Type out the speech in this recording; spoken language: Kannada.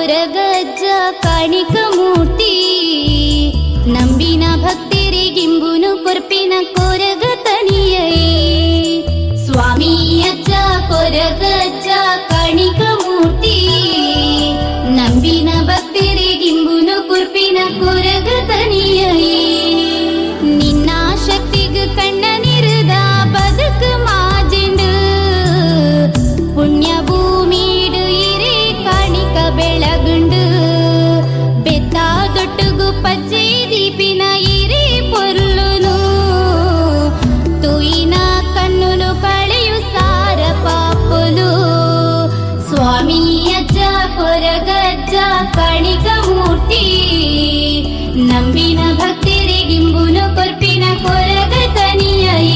కొరగజ్జ కాణిక మూర్తి ನಂಬಿನ ಭಕ್ತರಿಗಿಂಬುನು ಕೊರ್ಪಿನ ಕೊರಗ ತನಿಯೈ ಸ್ವಾಮಿ ಅಜ್ಜ ಕೊರಗಜ್ಜ ಕಾಣಿಕ ಮೂರ್ತಿ ನಂಬಿನ ಭಕ್ತರಿಗಿಂಬುನು ಕೊರ್ಪಿನ ಕೊರಗ ತನಿಯೈ ನಿನ್ನ ಶಕ್ತಿಗ ಕಣ್ಣ ನಿರದ ಬದುಕ ಮಾಜಿಂಡು ಪುಣ್ಯ ಭೂಮಿಡು ಇರೆ ಕಾಣಿಕ ಬೆಳಗುಂಡು ಬೆತ್ತ ದೊಟ್ಟುಗು ಪಜ್ಜೆ ದೀಪಿನ ಇರೆ ಪೊರ್ಲುನು ತುಯಿನ ಕಣ್ಣುಲು ಕಳೆಯು ಸಾರ ಪಾಪುಲು ಸ್ವಾಮಿ ಅಜ್ಜ ಕೊರಗಜ್ಜ ಕಾಣಿಕ ಮೂರ್ತಿ ನಂಬಿನ ಭಕ್ತರಿಗಿಂಬುನು ಕೊರ್ಪಿನ ಕೊರಗ ತನಿಯೈ